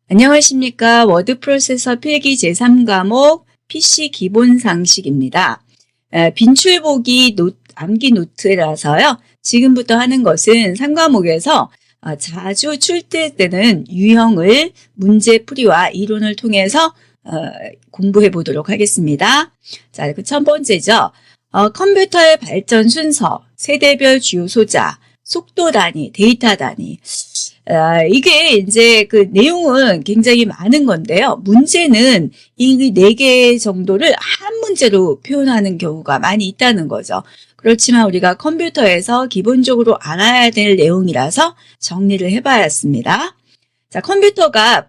안녕하십니까. 워드 프로세서 필기 제3과목 PC 기본 상식입니다. 빈출보기 암기 노트라서요. 지금부터 하는 것은 3과목에서 자주 출제되는 유형을 문제풀이와 이론을 통해서 공부해 보도록 하겠습니다. 자, 그 첫 번째죠. 컴퓨터의 발전 순서, 세대별 주요 소자, 속도 단위, 데이터 단위. 이게 이제 그 내용은 굉장히 많은 건데요. 문제는 이 4개 정도를 한 문제로 표현하는 경우가 많이 있다는 거죠. 그렇지만 우리가 컴퓨터에서 기본적으로 알아야 될 내용이라서 정리를 해봐야겠습니다. 자, 컴퓨터가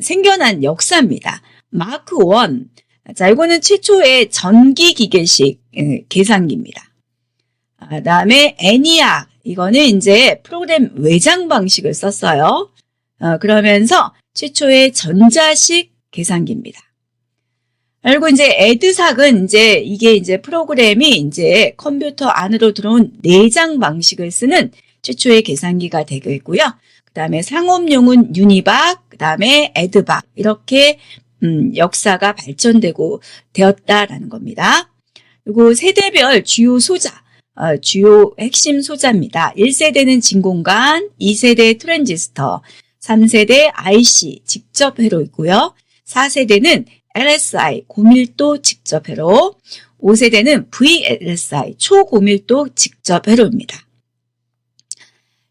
생겨난 역사입니다. 마크 1. 자, 이거는 최초의 전기 기계식 계산기입니다. 그다음에 ENIAC. 이거는 이제 프로그램 외장 방식을 썼어요. 그러면서 최초의 전자식 계산기입니다. 그리고 이제 에드삭은 이게 이제 프로그램이 이제 컴퓨터 안으로 들어온 내장 방식을 쓰는 최초의 계산기가 되겠고요. 그 다음에 상업용은 유니박, 그 다음에 에드박 이렇게 역사가 발전되고 되었다라는 겁니다. 그리고 세대별 주요 소자. 주요 핵심 소자입니다. 1세대는 진공관, 2세대 트랜지스터, 3세대 IC 직접 회로 있고요. 4세대는 LSI 고밀도 직접 회로, 5세대는 VLSI 초고밀도 직접 회로입니다.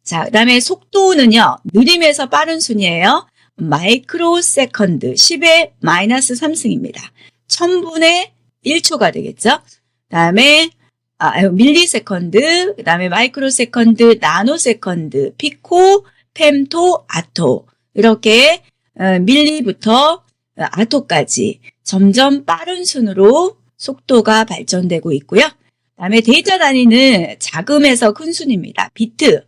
자, 그 다음에 속도는요. 느림에서 빠른 순이에요. 마이크로 세컨드 10의 마이너스 3승입니다. 1000분의 1초가 되겠죠. 그 다음에 밀리세컨드, 그 다음에 마이크로세컨드, 나노세컨드, 피코, fem토, 아토 이렇게 밀리부터 아토까지 점점 빠른 순으로 속도가 발전되고 있고요. 그 다음에 데이터 단위는 작음에서 큰 순입니다. 비트,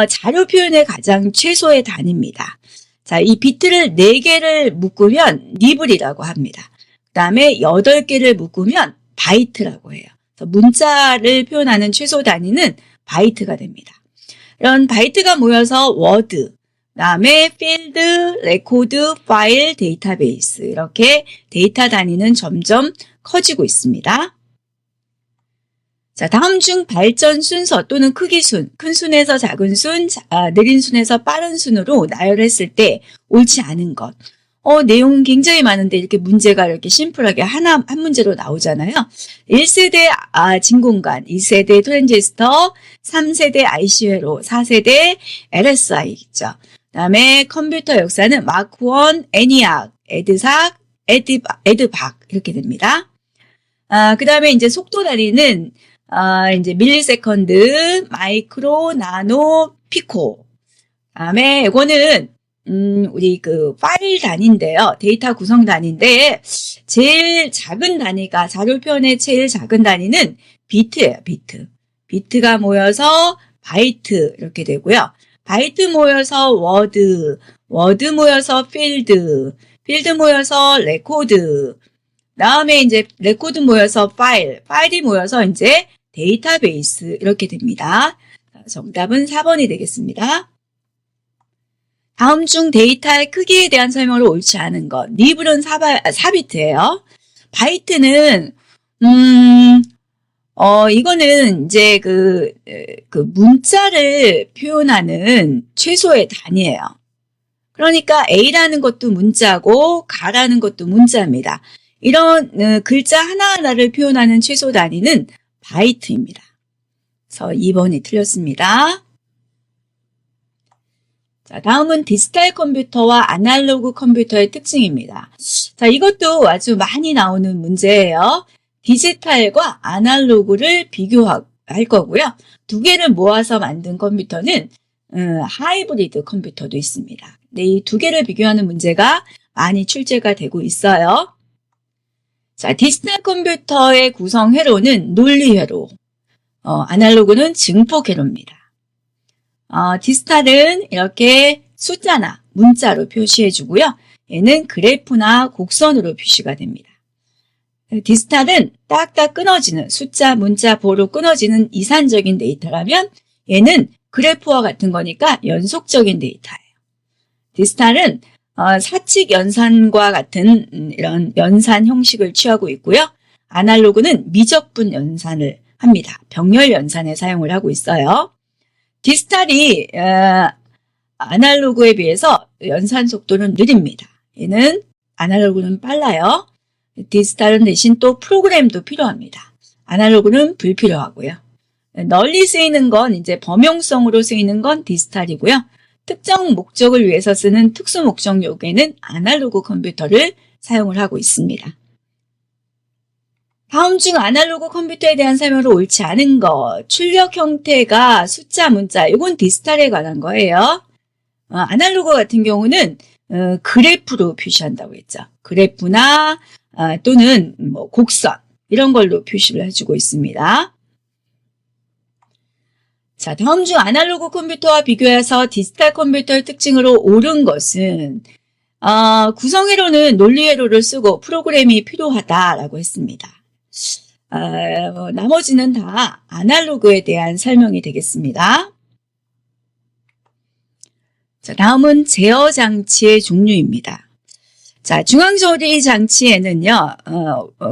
자료 표현의 가장 최소의 단위입니다. 자, 이 비트를 4개를 묶으면 니블이라고 합니다. 그 다음에 8개를 묶으면 바이트라고 해요. 문자를 표현하는 최소 단위는 바이트가 됩니다. 이런 바이트가 모여서 워드, 그다음에 필드, 레코드, 파일, 데이터베이스 이렇게 데이터 단위는 점점 커지고 있습니다. 자, 다음 중 발전 순서 또는 크기 순, 큰 순에서 작은 순, 느린 순에서 빠른 순으로 나열했을 때 옳지 않은 것. 내용은 굉장히 많은데 이렇게 문제가 이렇게 심플하게 한 문제로 나오잖아요. 1세대 진공관, 2세대 트랜지스터, 3세대 IC회로, 4세대 LSI 있죠. 그다음에 컴퓨터 역사는 마크 1, ENIAC, 에드삭, 에드박 이렇게 됩니다. 그다음에 이제 속도 단위는 이제 밀리세컨드, 마이크로, 나노, 피코. 그다음에 이거는 우리 그 파일 단위인데요. 데이터 구성 단위인데 제일 작은 단위가 자료 표현의 제일 작은 단위는 비트예요. 비트. 비트가 모여서 바이트 이렇게 되고요. 바이트 모여서 워드, 워드 모여서 필드, 필드 모여서 레코드. 다음에 이제 레코드 모여서 파일, 파일이 모여서 이제 데이터베이스 이렇게 됩니다. 정답은 4번이 되겠습니다. 다음 중 데이터의 크기에 대한 설명으로 옳지 않은 것. 니블은 4비트예요. 바이트는 이거는 이제 그 문자를 표현하는 최소의 단위예요. 그러니까 A라는 것도 문자고 가라는 것도 문자입니다. 이런 글자 하나하나를 표현하는 최소 단위는 바이트입니다. 그래서 2번이 틀렸습니다. 자, 다음은 디지털 컴퓨터와 아날로그 컴퓨터의 특징입니다. 자, 이것도 아주 많이 나오는 문제예요. 디지털과 아날로그를 비교할 거고요. 2개를 모아서 만든 컴퓨터는 하이브리드 컴퓨터도 있습니다. 네, 이 2개를 비교하는 문제가 많이 출제가 되고 있어요. 자, 디지털 컴퓨터의 구성 회로는 논리회로, 아날로그는 증폭회로입니다. 디지털은 이렇게 숫자나 문자로 표시해 주고요. 얘는 그래프나 곡선으로 표시가 됩니다. 디지털은 딱딱 끊어지는 숫자, 문자, 보로 끊어지는 이산적인 데이터라면 얘는 그래프와 같은 거니까 연속적인 데이터예요. 디지털은 사칙 연산과 같은 이런 연산 형식을 취하고 있고요. 아날로그는 미적분 연산을 합니다. 병렬 연산에 사용을 하고 있어요. 디지털이 아날로그에 비해서 연산 속도는 느립니다. 얘는 아날로그는 빨라요. 디지털은 대신 또 프로그램도 필요합니다. 아날로그는 불필요하고요. 널리 쓰이는 건 이제 범용성으로 쓰이는 건 디지털이고요. 특정 목적을 위해서 쓰는 특수 목적용에는 아날로그 컴퓨터를 사용을 하고 있습니다. 다음 중 아날로그 컴퓨터에 대한 설명으로 옳지 않은 것. 출력 형태가 숫자, 문자. 이건 디지털에 관한 거예요. 아날로그 같은 경우는 그래프로 표시한다고 했죠. 그래프나 또는 뭐 곡선 이런 걸로 표시를 해주고 있습니다. 자, 다음 중 아날로그 컴퓨터와 비교해서 디지털 컴퓨터의 특징으로 옳은 것은 구성회로는 논리회로를 쓰고 프로그램이 필요하다라고 했습니다. 나머지는 다 아날로그에 대한 설명이 되겠습니다. 자, 다음은 제어 장치의 종류입니다. 자, 중앙처리 장치에는요,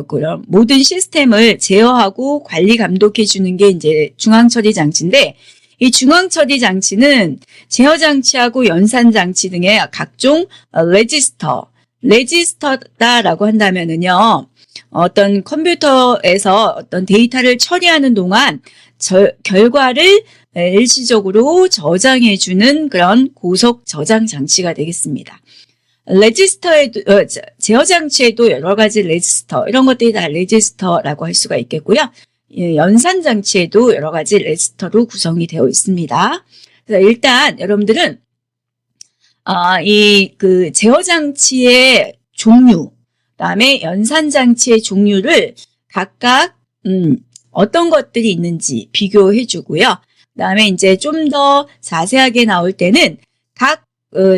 그런 모든 시스템을 제어하고 관리 감독해 주는 게 이제 중앙처리 장치인데, 이 중앙처리 장치는 제어 장치하고 연산 장치 등의 각종 레지스터다라고 한다면은요, 어떤 컴퓨터에서 어떤 데이터를 처리하는 동안 결과를 일시적으로 저장해 주는 그런 고속 저장 장치가 되겠습니다. 레지스터에도 제어 장치에도 여러 가지 레지스터 이런 것들이 다 레지스터라고 할 수가 있겠고요. 연산 장치에도 여러 가지 레지스터로 구성이 되어 있습니다. 그래서 일단 여러분들은 이 제어 장치의 종류, 그다음에 연산 장치의 종류를 각각 어떤 것들이 있는지 비교해 주고요. 그다음에 이제 좀 더 자세하게 나올 때는 각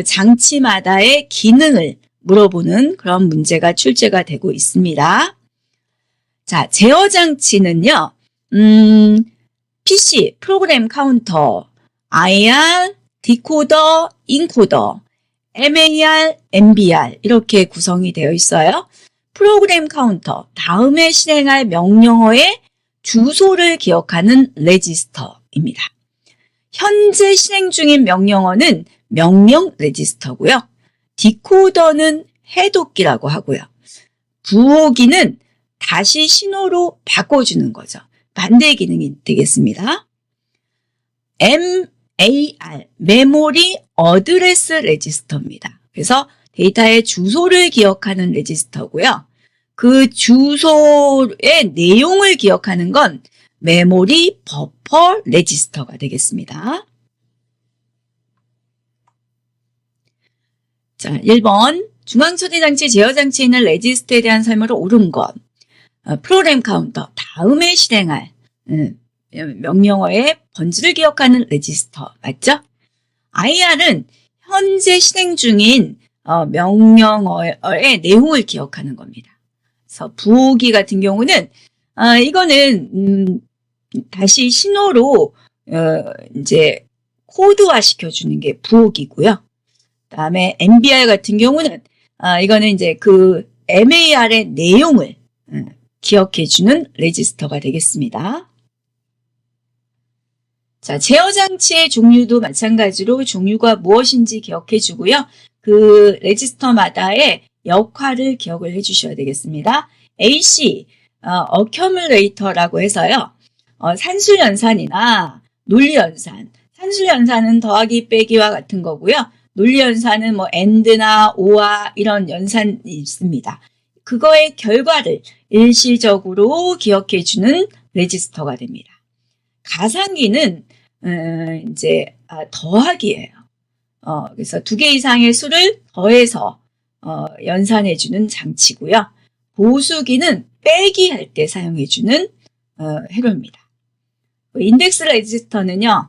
장치마다의 기능을 물어보는 그런 문제가 출제가 되고 있습니다. 자, 제어 장치는요, PC, 프로그램 카운터, IR, 디코더, 인코더, MAR, MBR 이렇게 구성이 되어 있어요. 프로그램 카운터, 다음에 실행할 명령어의 주소를 기억하는 레지스터입니다. 현재 실행 중인 명령어는 명령 레지스터고요. 디코더는 해독기라고 하고요. 부호기는 다시 신호로 바꿔주는 거죠. 반대 기능이 되겠습니다. MAR, 메모리 어드레스 레지스터입니다. 그래서 데이터의 주소를 기억하는 레지스터고요. 그 주소의 내용을 기억하는 건 메모리 버퍼 레지스터가 되겠습니다. 자, 1번 중앙처리 장치, 제어 장치에 있는 레지스터에 대한 설명을 옳은 것. 프로그램 카운터, 다음에 실행할 명령어의 번지를 기억하는 레지스터 맞죠? IR은 현재 실행 중인 명령어의 내용을 기억하는 겁니다. 그래서 부호기 같은 경우는 이거는 다시 신호로 이제 코드화 시켜주는 게 부호기고요. 그다음에 MBR 같은 경우는 이거는 이제 그 MAR의 내용을 기억해주는 레지스터가 되겠습니다. 자, 제어 장치의 종류도 마찬가지로 종류가 무엇인지 기억해주고요. 그 레지스터마다의 역할을 기억을 해주셔야 되겠습니다. AC, 어큐뮬레이터라고 해서요. 산술연산이나 논리연산, 산술연산은 더하기 빼기와 같은 거고요. 논리연산은 뭐 AND나 OR 이런 연산이 있습니다. 그거의 결과를 일시적으로 기억해주는 레지스터가 됩니다. 가상기는 이제 더하기예요. 그래서 2개 이상의 수를 더해서 연산해주는 장치고요. 보수기는 빼기 할 때 사용해주는 회로입니다. 인덱스 레지스터는요,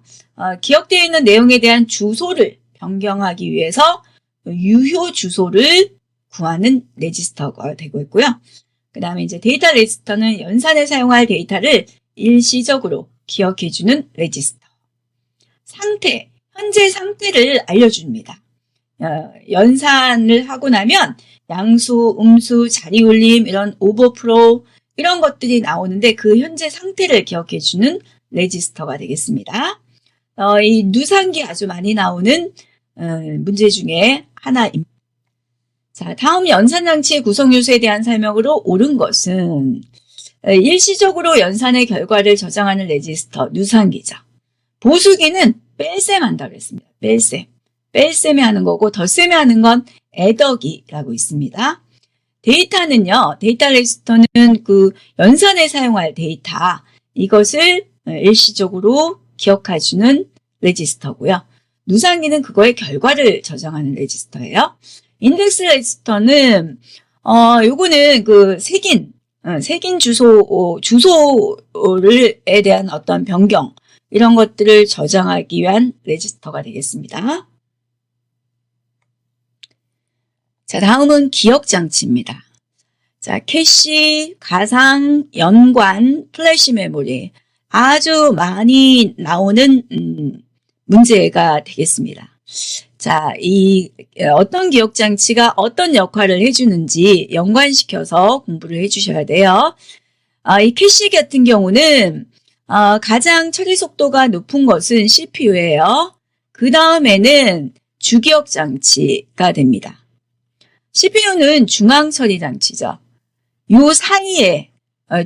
기억되어 있는 내용에 대한 주소를 변경하기 위해서 유효 주소를 구하는 레지스터가 되고 있고요. 그 다음에 이제 데이터 레지스터는 연산에 사용할 데이터를 일시적으로 기억해주는 레지스터. 상태, 현재 상태를 알려줍니다. 연산을 하고 나면 양수, 음수, 자리울림, 이런 오버프로 이런 것들이 나오는데 그 현재 상태를 기억해주는 레지스터가 되겠습니다. 이 누상기 아주 많이 나오는 문제 중에 하나입니다. 자, 다음 연산장치의 구성요소에 대한 설명으로 옳은 것은 일시적으로 연산의 결과를 저장하는 레지스터, 누상기죠. 보수기는 뺄셈 한다고 했습니다. 뺄셈. 뺄셈에 하는 거고 덧셈에 하는 건 애더기라고 있습니다. 데이터는요, 데이터 레지스터는 그 연산에 사용할 데이터, 이것을 일시적으로 기억해주는 레지스터고요. 누상기는 그거의 결과를 저장하는 레지스터예요. 인덱스 레지스터는 요거는 그 색인 주소에 대한 어떤 변경 이런 것들을 저장하기 위한 레지스터가 되겠습니다. 자, 다음은 기억장치입니다. 자, 캐시, 가상, 연관, 플래시 메모리 아주 많이 나오는 문제가 되겠습니다. 자, 이 어떤 기억장치가 어떤 역할을 해주는지 연관시켜서 공부를 해주셔야 돼요. 이 캐시 같은 경우는 가장 처리 속도가 높은 것은 CPU예요. 그 다음에는 주기억장치가 됩니다. CPU는 중앙처리장치죠. 요 사이에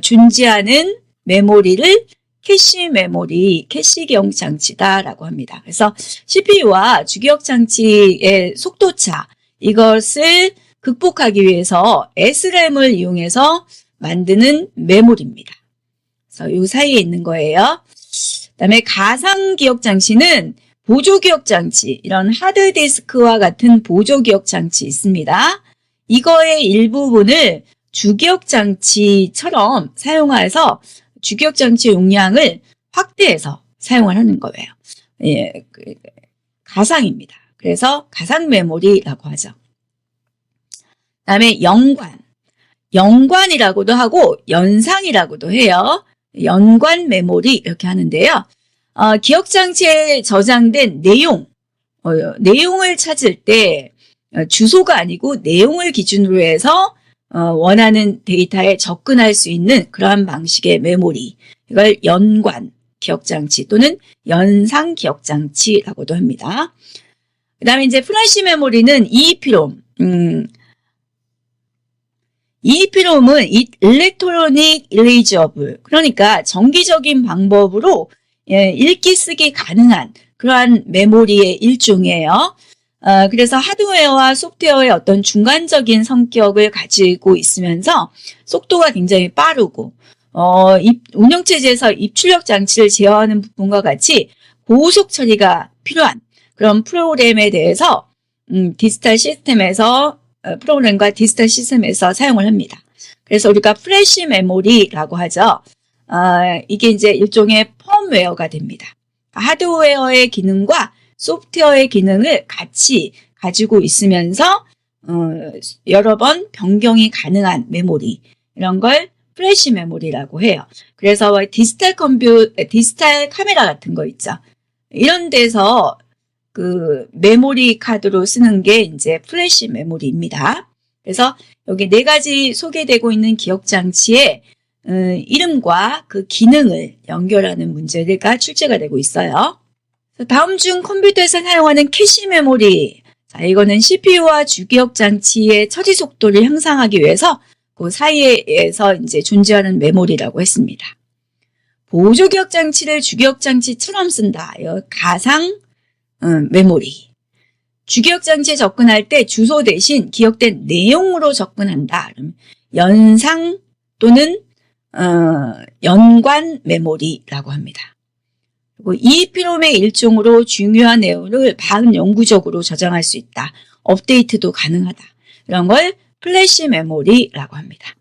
존재하는 메모리를 캐시 메모리, 캐시 기억장치다라고 합니다. 그래서 CPU와 주기억장치의 속도차, 이것을 극복하기 위해서 SRAM을 이용해서 만드는 메모리입니다. 그래서 요 사이에 있는 거예요. 그다음에 가상기억장치는 보조기억장치, 이런 하드디스크와 같은 보조기억장치 있습니다. 이거의 일부분을 주기억장치처럼 사용해서 주기억장치 용량을 확대해서 사용을 하는 거예요. 예, 가상입니다. 그래서 가상 메모리라고 하죠. 그다음에 연관이라고도 하고 연상이라고도 해요. 연관 메모리 이렇게 하는데요. 기억장치에 저장된 내용을 찾을 때 주소가 아니고 내용을 기준으로 해서 원하는 데이터에 접근할 수 있는 그러한 방식의 메모리, 이걸 연관 기억장치 또는 연상 기억장치라고도 합니다. 그 다음에 이제 플래시 메모리는 EEPROM. EEPROM은 일렉트로닉 일레이저블, 그러니까 정기적인 방법으로 읽기 쓰기 가능한 그러한 메모리의 일종이에요. 그래서 하드웨어와 소프트웨어의 어떤 중간적인 성격을 가지고 있으면서 속도가 굉장히 빠르고 운영체제에서 입출력 장치를 제어하는 부분과 같이 고속 처리가 필요한 그런 프로그램에 대해서 디지털 시스템에서 프로그램과 디지털 시스템에서 사용을 합니다. 그래서 우리가 플래시 메모리라고 하죠. 이게 이제 일종의 펌웨어가 됩니다. 하드웨어의 기능과 소프트웨어의 기능을 같이 가지고 있으면서 여러 번 변경이 가능한 메모리, 이런 걸 플래시 메모리라고 해요. 그래서 디지털 카메라 같은 거 있죠. 이런 데서 그 메모리 카드로 쓰는 게 이제 플래시 메모리입니다. 그래서 여기 4가지 소개되고 있는 기억장치의 이름과 그 기능을 연결하는 문제가 출제가 되고 있어요. 다음 중 컴퓨터에서 사용하는 캐시 메모리. 자, 이거는 CPU와 주기억 장치의 처리 속도를 향상하기 위해서 그 사이에서 이제 존재하는 메모리라고 했습니다. 보조기억 장치를 주기억 장치처럼 쓴다. 이거 가상 메모리. 주기억 장치에 접근할 때 주소 대신 기억된 내용으로 접근한다. 연상 또는 연관 메모리라고 합니다. 그리고 EEPROM의 일종으로 중요한 내용을 반영구적으로 저장할 수 있다. 업데이트도 가능하다. 이런 걸 플래시 메모리라고 합니다.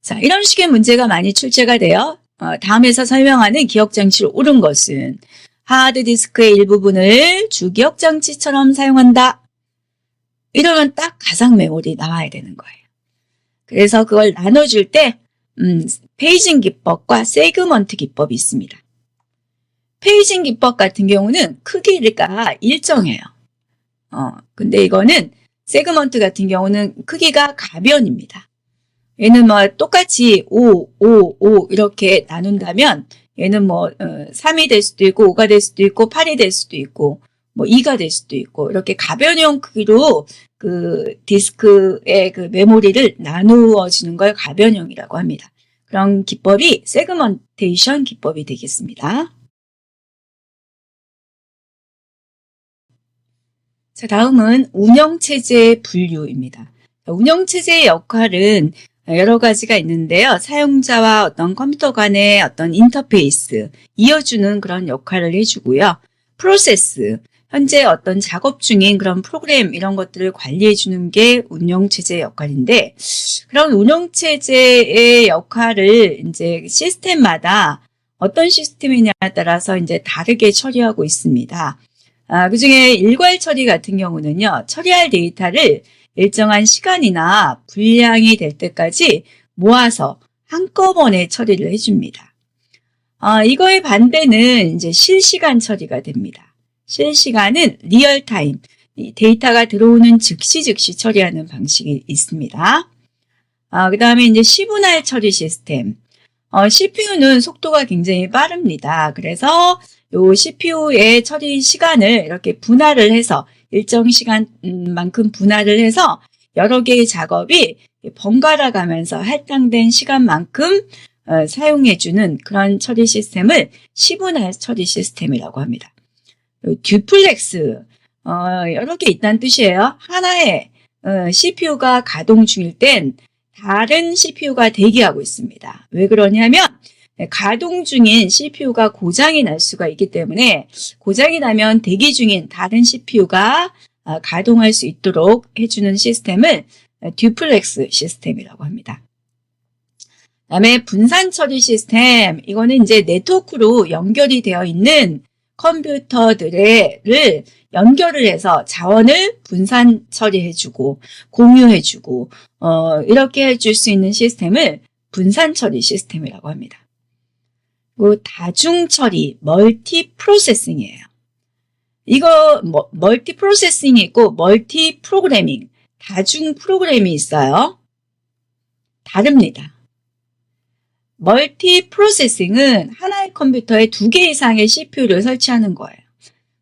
자, 이런 식의 문제가 많이 출제가 돼요. 다음에서 설명하는 기억장치로 옳은 것은 하드디스크의 일부분을 주기억장치처럼 사용한다. 이러면 딱 가상 메모리 나와야 되는 거예요. 그래서 그걸 나눠줄 때 페이징 기법과 세그먼트 기법이 있습니다. 페이징 기법 같은 경우는 크기가 일정해요. 근데 이거는 세그먼트 같은 경우는 크기가 가변입니다. 얘는 뭐 똑같이 5 이렇게 나눈다면 얘는 뭐 3이 될 수도 있고 5가 될 수도 있고 8이 될 수도 있고 뭐 2가 될 수도 있고 이렇게 가변형 크기로 그 디스크의 그 메모리를 나누어지는 걸 가변형이라고 합니다. 그런 기법이 세그먼테이션 기법이 되겠습니다. 자, 다음은 운영체제의 분류입니다. 운영체제의 역할은 여러 가지가 있는데요. 사용자와 어떤 컴퓨터 간의 어떤 인터페이스, 이어주는 그런 역할을 해주고요. 프로세스, 현재 어떤 작업 중인 그런 프로그램 이런 것들을 관리해주는 게 운영체제의 역할인데, 그런 운영체제의 역할을 이제 시스템마다 어떤 시스템이냐에 따라서 이제 다르게 처리하고 있습니다. 그 중에 일괄 처리 같은 경우는요, 처리할 데이터를 일정한 시간이나 분량이 될 때까지 모아서 한꺼번에 처리를 해줍니다. 이거의 반대는 이제 실시간 처리가 됩니다. 실시간은 리얼타임, 데이터가 들어오는 즉시 처리하는 방식이 있습니다. 그 다음에 이제 시분할 처리 시스템. CPU는 속도가 굉장히 빠릅니다. 그래서 요 CPU의 처리 시간을 이렇게 분할을 해서 일정 시간만큼 분할을 해서 여러 개의 작업이 번갈아 가면서 할당된 시간만큼 사용해주는 그런 처리 시스템을 시분할 처리 시스템이라고 합니다. 듀플렉스, 여러 개 있다는 뜻이에요. 하나의 CPU가 가동 중일 땐 다른 CPU가 대기하고 있습니다. 왜 그러냐면 가동 중인 CPU가 고장이 날 수가 있기 때문에 고장이 나면 대기 중인 다른 CPU가 가동할 수 있도록 해주는 시스템을 듀플렉스 시스템이라고 합니다. 그다음에 분산 처리 시스템, 이거는 이제 네트워크로 연결이 되어 있는 컴퓨터들을 연결을 해서 자원을 분산 처리해주고 공유해주고 이렇게 해줄 수 있는 시스템을 분산 처리 시스템이라고 합니다. 그리고 다중 처리, 멀티 프로세싱이에요. 이거 멀티 프로세싱이 있고 멀티 프로그래밍, 다중 프로그램이 있어요. 다릅니다. 멀티 프로세싱은 하나의 컴퓨터에 2개 이상의 CPU를 설치하는 거예요.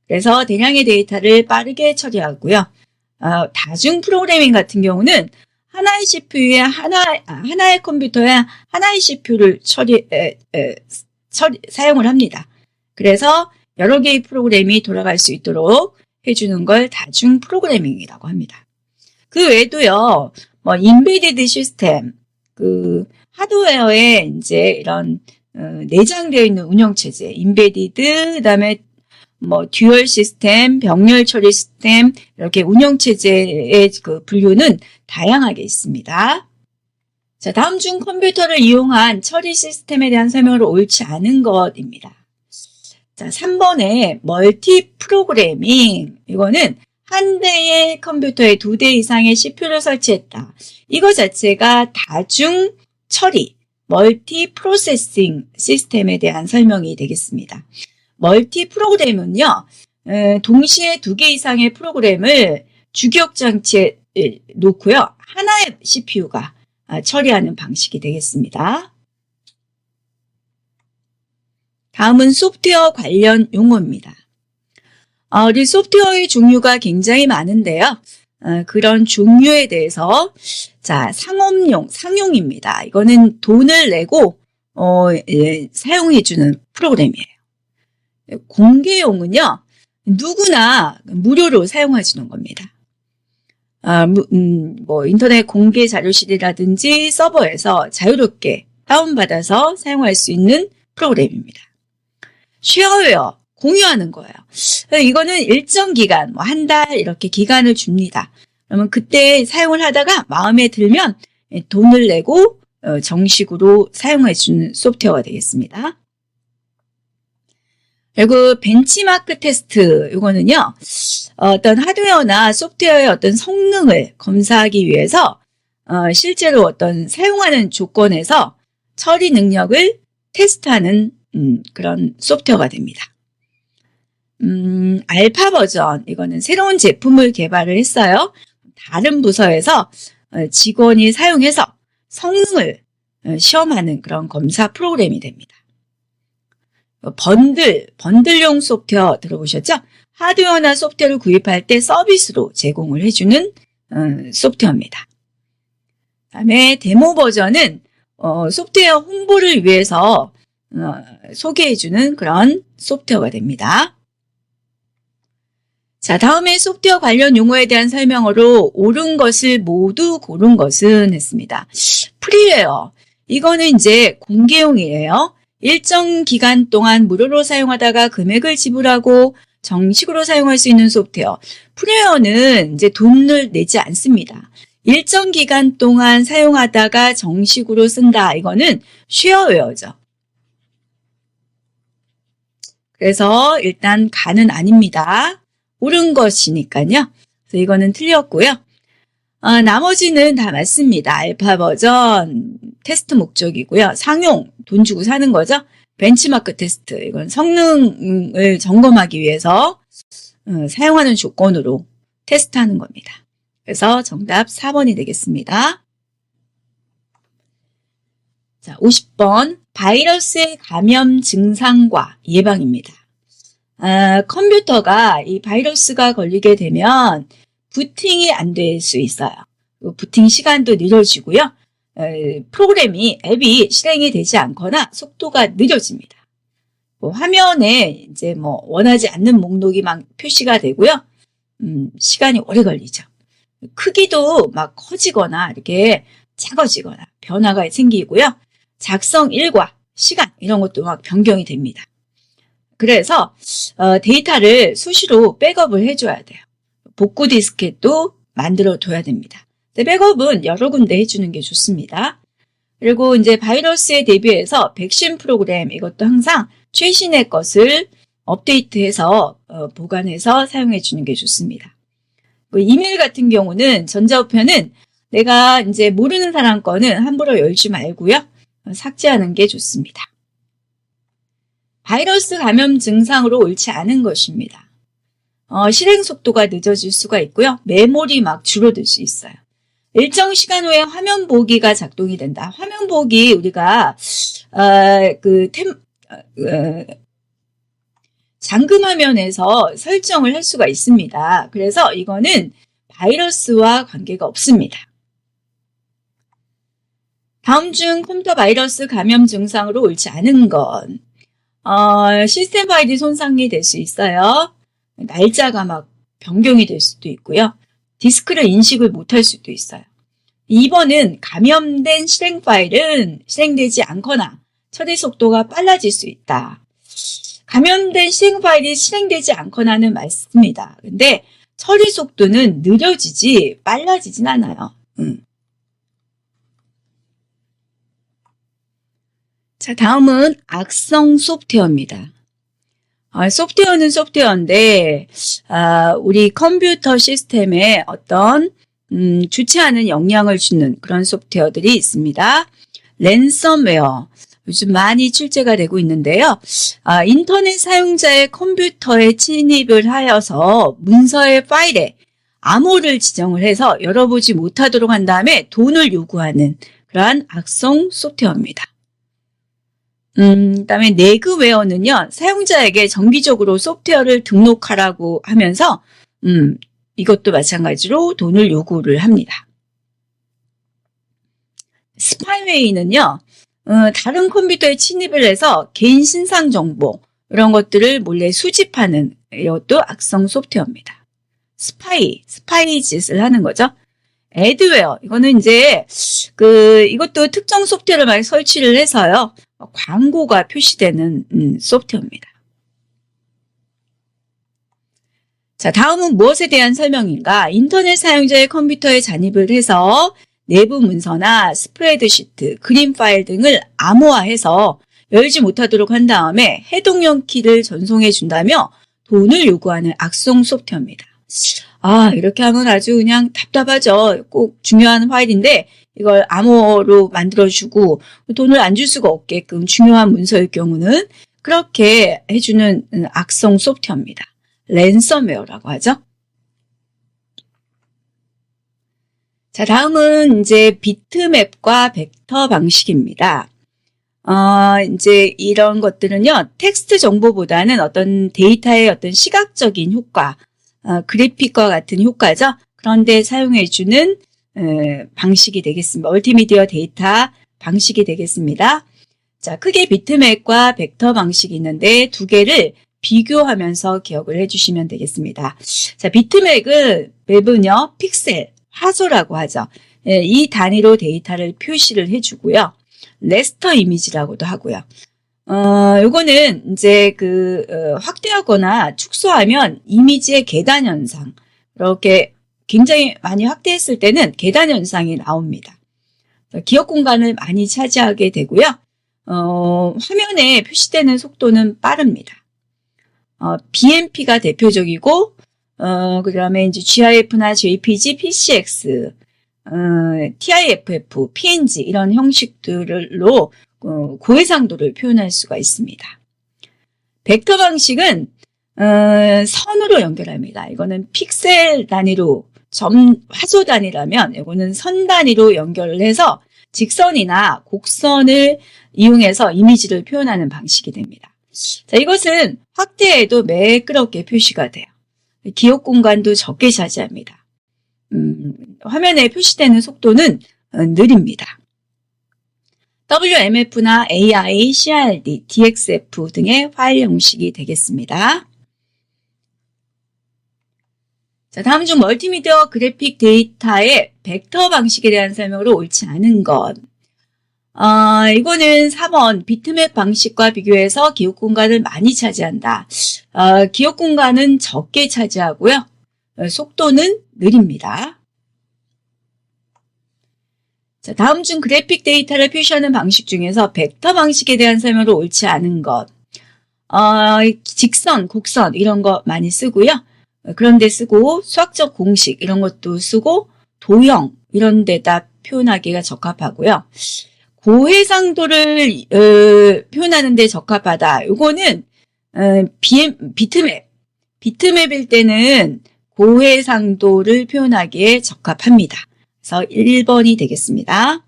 그래서 대량의 데이터를 빠르게 처리하고요. 다중 프로그래밍 같은 경우는 하나의 CPU에 하나의 컴퓨터에 하나의 CPU를 사용을 합니다. 그래서 여러 개의 프로그램이 돌아갈 수 있도록 해주는 걸 다중 프로그래밍이라고 합니다. 그 외에도요, 뭐 인베디드 시스템, 그 하드웨어에 이제 이런 내장되어 있는 운영체제, 인베디드, 그다음에 뭐 듀얼 시스템, 병렬 처리 시스템, 이렇게 운영체제의 그 분류는 다양하게 있습니다. 자, 다음 중 컴퓨터를 이용한 처리 시스템에 대한 설명으로 옳지 않은 것입니다. 자, 3번에 멀티 프로그래밍, 이거는 한 대의 컴퓨터에 2대 이상의 CPU를 설치했다. 이거 자체가 다중 처리, 멀티 프로세싱 시스템에 대한 설명이 되겠습니다. 멀티 프로그램은요, 동시에 2개 이상의 프로그램을 주기억 장치에 놓고요, 하나의 CPU가 처리하는 방식이 되겠습니다. 다음은 소프트웨어 관련 용어입니다. 우리 소프트웨어의 종류가 굉장히 많은데요. 그런 종류에 대해서 자, 상용입니다. 이거는 돈을 내고 사용해주는 프로그램이에요. 공개용은요, 누구나 무료로 사용하시는 겁니다. 뭐 인터넷 공개 자료실이라든지 서버에서 자유롭게 다운받아서 사용할 수 있는 프로그램입니다. 쉐어웨어, 공유하는 거예요. 이거는 일정 기간, 뭐 한 달 이렇게 기간을 줍니다. 그러면 그때 사용을 하다가 마음에 들면 돈을 내고 정식으로 사용할 수 있는 소프트웨어가 되겠습니다. 그리고 벤치마크 테스트, 이거는요, 어떤 하드웨어나 소프트웨어의 어떤 성능을 검사하기 위해서 실제로 어떤 사용하는 조건에서 처리 능력을 테스트하는 그런 소프트웨어가 됩니다. 알파 버전, 이거는 새로운 제품을 개발을 했어요. 다른 부서에서 직원이 사용해서 성능을 시험하는 그런 검사 프로그램이 됩니다. 번들용 소프트웨어 들어보셨죠? 하드웨어나 소프트웨어를 구입할 때 서비스로 제공을 해주는 소프트웨어입니다. 그다음에 데모 버전은 소프트웨어 홍보를 위해서 소개해주는 그런 소프트웨어가 됩니다. 자, 다음에 소프트웨어 관련 용어에 대한 설명으로 옳은 것을 모두 고른 것은 했습니다. 프리웨어, 이거는 이제 공개용이에요. 일정 기간 동안 무료로 사용하다가 금액을 지불하고 정식으로 사용할 수 있는 소프트웨어. 프리웨어는 이제 돈을 내지 않습니다. 일정 기간 동안 사용하다가 정식으로 쓴다. 이거는 쉐어웨어죠. 그래서 일단 가는 아닙니다. 옳은 것이니까요. 그래서 이거는 틀렸고요. 나머지는 다 맞습니다. 알파 버전, 테스트 목적이고요. 상용, 돈 주고 사는 거죠. 벤치마크 테스트, 이건 성능을 점검하기 위해서 사용하는 조건으로 테스트하는 겁니다. 그래서 정답 4번이 되겠습니다. 자, 50번. 바이러스의 감염 증상과 예방입니다. 컴퓨터가 이 바이러스가 걸리게 되면 부팅이 안 될 수 있어요. 부팅 시간도 느려지고요. 앱이 실행이 되지 않거나 속도가 느려집니다. 화면에 이제 원하지 않는 목록이 막 표시가 되고요. 시간이 오래 걸리죠. 크기도 막 커지거나 이렇게 작아지거나 변화가 생기고요. 작성 일과 시간 이런 것도 막 변경이 됩니다. 그래서 데이터를 수시로 백업을 해줘야 돼요. 복구 디스켓도 만들어 둬야 됩니다. 백업은 여러 군데 해주는 게 좋습니다. 그리고 이제 바이러스에 대비해서 백신 프로그램, 이것도 항상 최신의 것을 업데이트해서 보관해서 사용해 주는 게 좋습니다. 이메일 같은 경우는 전자우편은 내가 이제 모르는 사람 거는 함부로 열지 말고요. 삭제하는 게 좋습니다. 바이러스 감염 증상으로 옳지 않은 것입니다. 실행 속도가 늦어질 수가 있고요. 메모리 막 줄어들 수 있어요. 일정 시간 후에 화면 보기가 작동이 된다. 화면 보기 우리가 잠금 화면에서 설정을 할 수가 있습니다. 그래서 이거는 바이러스와 관계가 없습니다. 다음 중 컴퓨터 바이러스 감염 증상으로 옳지 않은 건 시스템 파일이 손상이 될 수 있어요. 날짜가 막 변경이 될 수도 있고요. 디스크를 인식을 못할 수도 있어요. 2번은 감염된 실행 파일은 실행되지 않거나 처리 속도가 빨라질 수 있다. 감염된 실행 파일이 실행되지 않거나는 맞습니다. 근데 처리 속도는 느려지지 빨라지진 않아요. 자, 다음은 악성 소프트웨어입니다. 소프트웨어는 소프트웨어인데 우리 컴퓨터 시스템에 어떤 좋지 않은 영향을 주는 그런 소프트웨어들이 있습니다. 랜섬웨어, 요즘 많이 출제가 되고 있는데요. 인터넷 사용자의 컴퓨터에 침입을 하여서 문서의 파일에 암호를 지정을 해서 열어보지 못하도록 한 다음에 돈을 요구하는 그러한 악성 소프트웨어입니다. 그다음에 내그웨어는요, 사용자에게 정기적으로 소프트웨어를 등록하라고 하면서 이것도 마찬가지로 돈을 요구를 합니다. 스파이웨이는요, 다른 컴퓨터에 침입을 해서 개인 신상 정보 이런 것들을 몰래 수집하는 이것도 악성 소프트웨어입니다. 스파이 짓을 하는 거죠. 애드웨어, 이거는 이제 이것도 특정 소프트웨어를 많이 설치를 해서요, 광고가 표시되는 소프트웨어입니다. 자, 다음은 무엇에 대한 설명인가? 인터넷 사용자의 컴퓨터에 잔입을 해서 내부 문서나 스프레드시트, 그림 파일 등을 암호화해서 열지 못하도록 한 다음에 해독용 키를 전송해 준다며 돈을 요구하는 악성 소프트웨어입니다. 이렇게 하면 아주 그냥 답답하죠. 꼭 중요한 파일인데 이걸 암호로 만들어주고 돈을 안 줄 수가 없게끔 중요한 문서일 경우는 그렇게 해주는 악성 소프트웨어입니다. 랜섬웨어라고 하죠. 자, 다음은 이제 비트맵과 벡터 방식입니다. 이제 이런 것들은요, 텍스트 정보보다는 어떤 데이터의 어떤 시각적인 효과, 그래픽과 같은 효과죠. 그런데 사용해주는 방식이 되겠습니다. 멀티미디어 데이터 방식이 되겠습니다. 자, 크게 비트맵과 벡터 방식이 있는데 두 개를 비교하면서 기억을 해주시면 되겠습니다. 자, 맵은요, 픽셀, 화소라고 하죠. 이 단위로 데이터를 표시를 해주고요. 레스터 이미지라고도 하고요. 요거는 이제 확대하거나 축소하면 이미지의 계단 현상, 이렇게 굉장히 많이 확대했을 때는 계단 현상이 나옵니다. 기억 공간을 많이 차지하게 되고요. 화면에 표시되는 속도는 빠릅니다. BMP가 대표적이고, 그 다음에 이제 GIF나 JPG, PCX, TIFF, PNG 이런 형식들로 고해상도를 표현할 수가 있습니다. 벡터 방식은 선으로 연결합니다. 이거는 픽셀 단위로 화소 단위라면 이거는 선 단위로 연결을 해서 직선이나 곡선을 이용해서 이미지를 표현하는 방식이 됩니다. 자, 이것은 확대해도 매끄럽게 표시가 돼요. 기억 공간도 적게 차지합니다. 화면에 표시되는 속도는 느립니다. WMF나 AI, CRD, DXF 등의 파일 형식이 되겠습니다. 자, 다음 중 멀티미디어 그래픽 데이터의 벡터 방식에 대한 설명으로 옳지 않은 것. 이거는 3번 비트맵 방식과 비교해서 기억 공간을 많이 차지한다. 기억 공간은 적게 차지하고요. 속도는 느립니다. 자, 다음 중 그래픽 데이터를 표시하는 방식 중에서 벡터 방식에 대한 설명으로 옳지 않은 것. 직선, 곡선 이런 거 많이 쓰고요. 그런 데 쓰고 수학적 공식 이런 것도 쓰고 도형 이런 데다 표현하기가 적합하고요. 고해상도를 표현하는 데 적합하다. 요거는 비트맵일 때는 고해상도를 표현하기에 적합합니다. 그래서 1번이 되겠습니다.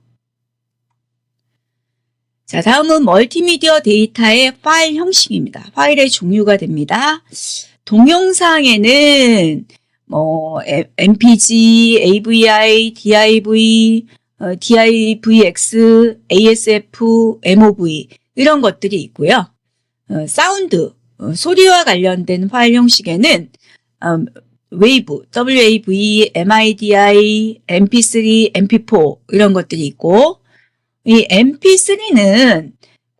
자, 다음은 멀티미디어 데이터의 파일 형식입니다. 파일의 종류가 됩니다. 동영상에는 MPG, AVI, DIV, DIVX, ASF, MOV 이런 것들이 있고요. 사운드, 소리와 관련된 파일 형식에는 웨이브, WAV, MIDI, MP3, MP4 이런 것들이 있고 이 MP3는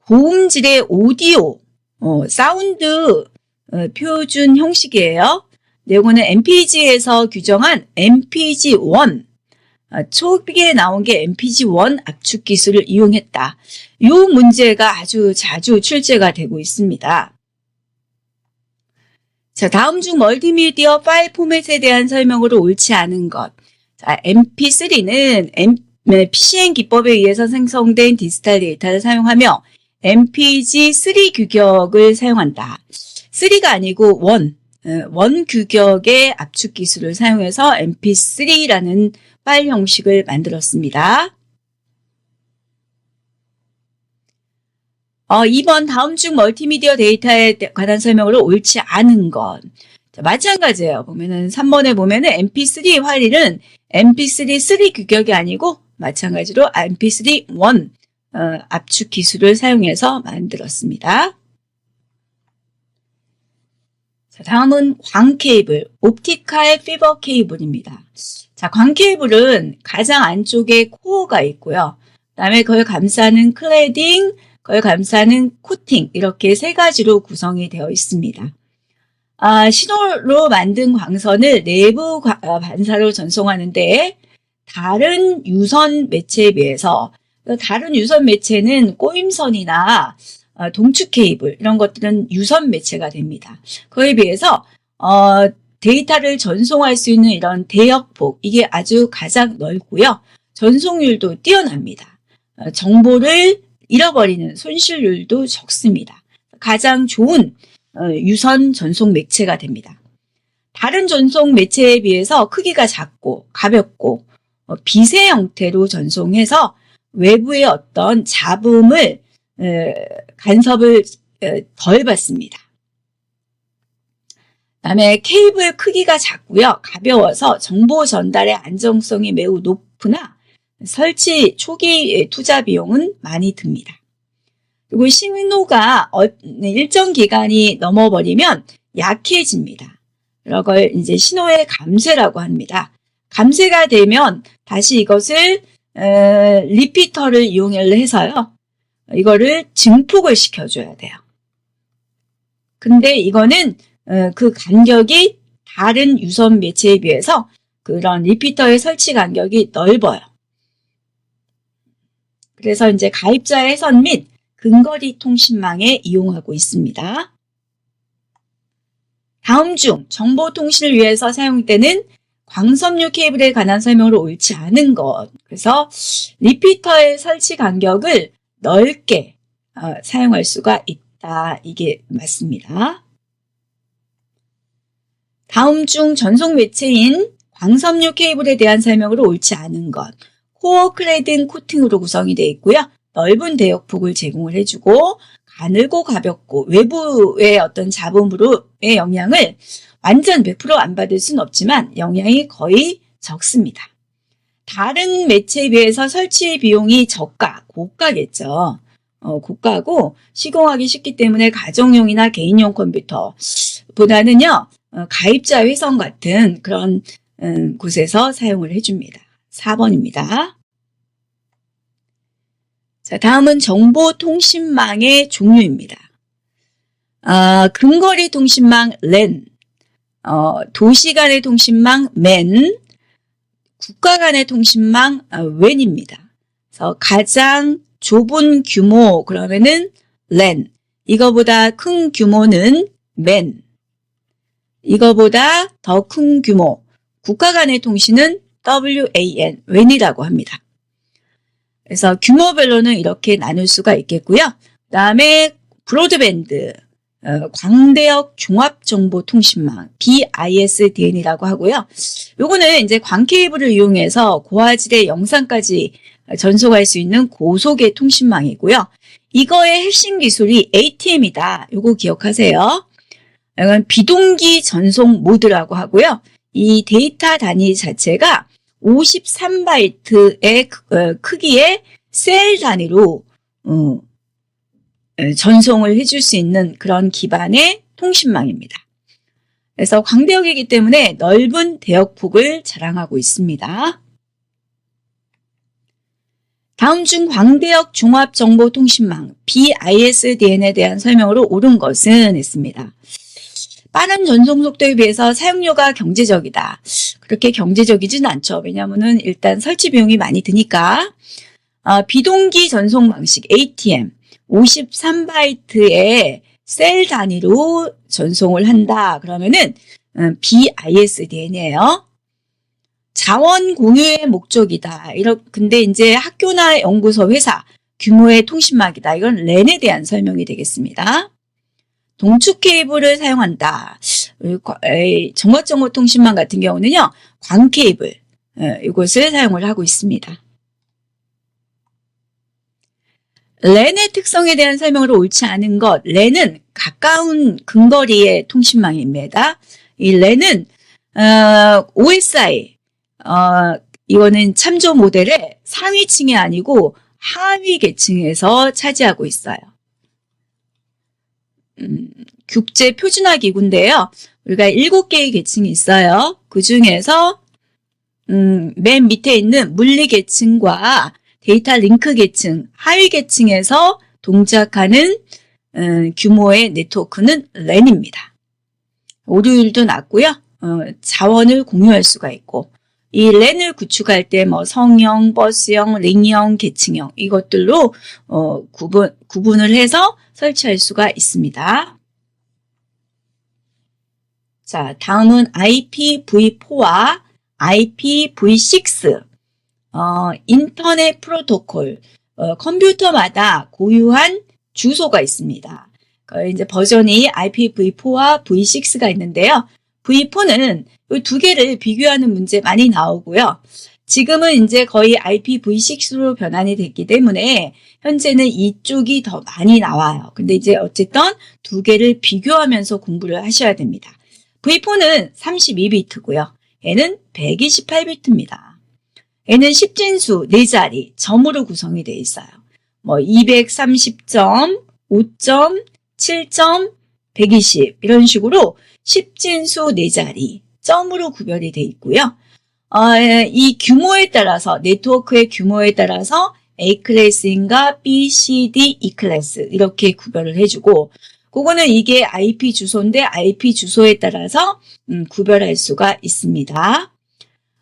고음질의 오디오, 사운드 표준 형식이에요. 이거는 MPG에서 규정한 MPG-1 초기에 나온 게 MPG-1 압축 기술을 이용했다. 이 문제가 아주 자주 출제가 되고 있습니다. 자, 다음 중 멀티미디어 파일 포맷에 대한 설명으로 옳지 않은 것. 자, MP3는 PCN 기법에 의해서 생성된 디지털 데이터를 사용하며 MPG-3 규격을 사용한다. 3가 아니고 1 규격의 압축 기술을 사용해서 MP3라는 파일 형식을 만들었습니다. 2번 다음 중 멀티미디어 데이터에 관한 설명으로 옳지 않은 것. 자, 마찬가지예요. 보면은 3번에 보면은 MP3 파일은 MP3 3 규격이 아니고 마찬가지로 MP3 1 압축 기술을 사용해서 만들었습니다. 자, 다음은 광 케이블, 옵티컬 피버 케이블입니다. 자, 광 케이블은 가장 안쪽에 코어가 있고요. 그다음에 그걸 감싸는 클래딩, 그걸 감싸는 코팅 이렇게 세 가지로 구성이 되어 있습니다. 신호로 만든 광선을 내부 반사로 전송하는데 다른 유선 매체에 비해서 다른 유선 매체는 꼬임선이나 동축 케이블 이런 것들은 유선 매체가 됩니다. 그에 비해서 데이터를 전송할 수 있는 이런 대역폭 이게 아주 가장 넓고요. 전송률도 뛰어납니다. 정보를 잃어버리는 손실률도 적습니다. 가장 좋은 유선 전송 매체가 됩니다. 다른 전송 매체에 비해서 크기가 작고 가볍고 비세 형태로 전송해서 외부의 어떤 잡음을 간섭을 덜 받습니다. 그다음에 케이블 크기가 작고요. 가벼워서 정보 전달의 안정성이 매우 높으나 설치 초기 투자 비용은 많이 듭니다. 그리고 신호가 일정 기간이 넘어버리면 약해집니다. 이걸 이제 신호의 감쇄라고 합니다. 감쇄가 되면 다시 이것을 리피터를 이용해서요. 이거를 증폭을 시켜줘야 돼요. 근데 이거는 그 간격이 다른 유선 매체에 비해서 그런 리피터의 설치 간격이 넓어요. 그래서 이제 가입자 회선 및 근거리 통신망에 이용하고 있습니다. 다음 중 정보통신을 위해서 사용되는 광섬유 케이블에 관한 설명으로 옳지 않은 것. 그래서 리피터의 설치 간격을 넓게 사용할 수가 있다. 이게 맞습니다. 다음 중 전송 매체인 광섬유 케이블에 대한 설명으로 옳지 않은 것. 코어 클래든 코팅으로 구성이 되어 있고요. 넓은 대역폭을 제공을 해주고 가늘고 가볍고 외부의 어떤 잡음으로의 영향을 완전 100% 안 받을 수는 없지만 영향이 거의 적습니다. 다른 매체에 비해서 설치 비용이 고가겠죠. 고가고 시공하기 쉽기 때문에 가정용이나 개인용 컴퓨터보다는요. 가입자 회선 같은 그런 곳에서 사용을 해줍니다. 4번입니다. 자, 다음은 정보통신망의 종류입니다. 근거리 통신망 LAN, 도시 간의 통신망 MAN, 국가 간의 통신망 WAN입니다. 그래서 가장 좁은 규모 그러면은 LAN, 이거보다 큰 규모는 MAN, 이거보다 더 큰 규모 국가 간의 통신은 WAN, WAN이라고 합니다. 그래서 규모별로는 이렇게 나눌 수가 있겠고요. 그다음에 브로드밴드, 광대역 종합정보통신망, BISDN이라고 하고요. 요거는 이제 광케이블을 이용해서 고화질의 영상까지 전송할 수 있는 고속의 통신망이고요. 이거의 핵심 기술이 ATM이다. 요거 기억하세요. 이건 비동기 전송 모드라고 하고요. 이 데이터 단위 자체가 53바이트의 크기의 셀 단위로 전송을 해줄 수 있는 그런 기반의 통신망입니다. 그래서 광대역이기 때문에 넓은 대역폭을 자랑하고 있습니다. 다음 중 광대역 종합정보통신망 BISDN에 대한 설명으로 옳은 것은 했습니다. 빠른 전송 속도에 비해서 사용료가 경제적이다. 그렇게 경제적이진 않죠. 왜냐하면 일단 설치 비용이 많이 드니까. 비동기 전송 방식 ATM 53바이트의 셀 단위로 전송을 한다. 그러면은 BISDN이에요. 자원 공유의 목적이다. 근데 이제 학교나 연구소, 회사 규모의 통신망이다. 이건 LAN에 대한 설명이 되겠습니다. 동축 케이블을 사용한다. 정거정보 통신망 같은 경우는요, 광 케이블 이것을 사용을 하고 있습니다. LAN의 특성에 대한 설명으로 옳지 않은 것. LAN은 가까운 근거리의 통신망입니다. 이 LAN은 OSI 이거는 참조 모델의 상위층이 아니고 하위 계층에서 차지하고 있어요. 국제 표준화 기구인데요. 우리가 7개의 계층이 있어요. 그 중에서 맨 밑에 있는 물리 계층과 데이터 링크 계층, 하위 계층에서 동작하는 규모의 네트워크는 LAN입니다. 오류율도 낮고요. 자원을 공유할 수가 있고 이 LAN을 구축할 때 뭐 성형, 버스형, 링형, 계층형 이것들로 구분을 해서 설치할 수가 있습니다. 자, 다음은 IPv4와 IPv6 인터넷 프로토콜 컴퓨터마다 고유한 주소가 있습니다. 이제 버전이 IPv4와 V6가 있는데요. V4는 이 두 개를 비교하는 문제 많이 나오고요. 지금은 이제 거의 IPv6로 변환이 됐기 때문에 현재는 이쪽이 더 많이 나와요. 근데 이제 어쨌든 두 개를 비교하면서 공부를 하셔야 됩니다. V4는 32비트고요. 얘는 128비트입니다. 얘는 10진수 4자리 점으로 구성이 되어 있어요. 뭐 230점, 5점, 7점, 120 이런 식으로 10진수 4자리 점으로 구별이 되어 있고요. 이 규모에 따라서 네트워크의 규모에 따라서 A 클래스인가 B, C, D, E 클래스 이렇게 구별을 해주고 그거는 이게 IP 주소인데 IP 주소에 따라서 구별할 수가 있습니다.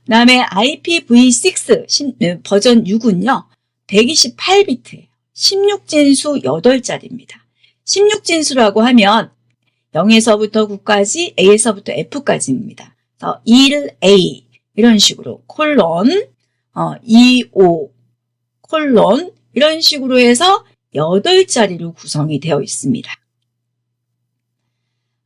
그 다음에 IPv6 버전 6은요. 128비트예요. 16진수 8자리입니다. 16진수라고 하면 0에서부터 9까지 A에서부터 F까지입니다. 그래서 1A 이런 식으로 콜론 25 콜론 이런 식으로 해서 8자리로 구성이 되어 있습니다.